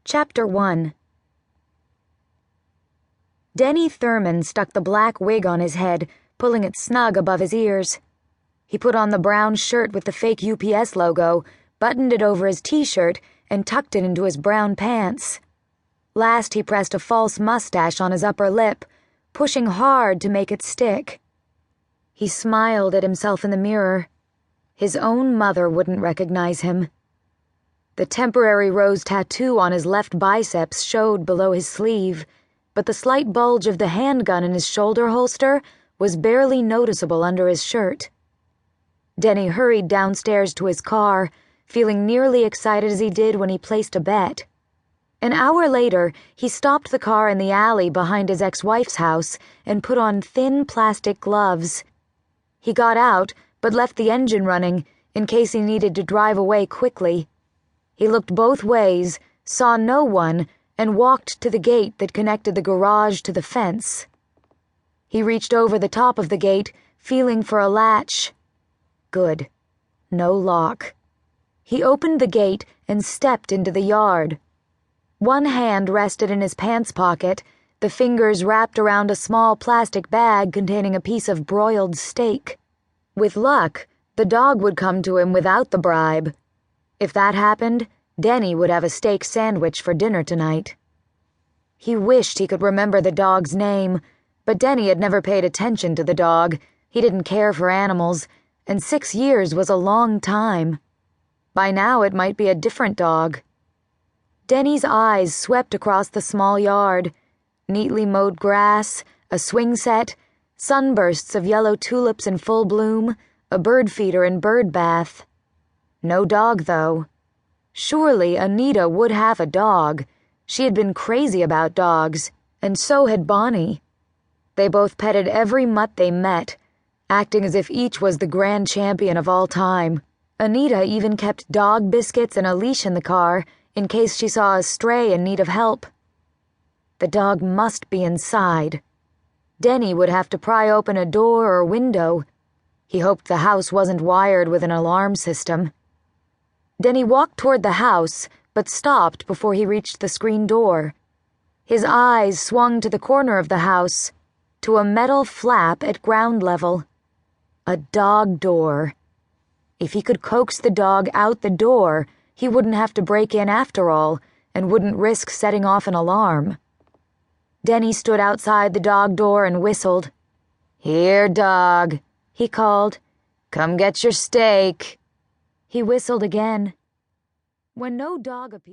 Chapter 1. Denny Thurman stuck the black wig on his head, pulling it snug above his ears. He put on the brown shirt with the fake UPS logo, buttoned it over his t-shirt, and tucked it into his brown pants. Last, he pressed a false mustache on his upper lip, pushing hard to make it stick. He smiled at himself in the mirror. His own mother wouldn't recognize him. The temporary rose tattoo on his left biceps showed below his sleeve, but the slight bulge of the handgun in his shoulder holster was barely noticeable under his shirt. Denny hurried downstairs to his car, feeling nearly excited as he did when he placed a bet. An hour later, he stopped the car in the alley behind his ex-wife's house and put on thin plastic gloves. He got out, but left the engine running in case he needed to drive away quickly. He looked both ways, saw no one, and walked to the gate that connected the garage to the fence. He reached over the top of the gate, feeling for a latch. Good. No lock. He opened the gate and stepped into the yard. One hand rested in his pants pocket, the fingers wrapped around a small plastic bag containing a piece of broiled steak. With luck, the dog would come to him without the bribe. If that happened, Denny would have a steak sandwich for dinner tonight. He wished he could remember the dog's name, but Denny had never paid attention to the dog. He didn't care for animals, and 6 years was a long time. By now it might be a different dog. Denny's eyes swept across the small yard. Neatly mowed grass, a swing set, sunbursts of yellow tulips in full bloom, a bird feeder and bird bath. No dog, though. Surely Anita would have a dog. She had been crazy about dogs, and so had Bonnie. They both petted every mutt they met, acting as if each was the grand champion of all time. Anita even kept dog biscuits and a leash in the car in case she saw a stray in need of help. The dog must be inside. Denny would have to pry open a door or window. He hoped the house wasn't wired with an alarm system. Denny walked toward the house, but stopped before he reached the screen door. His eyes swung to the corner of the house, to a metal flap at ground level. A dog door. If he could coax the dog out the door, he wouldn't have to break in after all, and wouldn't risk setting off an alarm. Denny stood outside the dog door and whistled. "Here, dog," he called. "Come get your steak." He whistled again. When no dog appeared,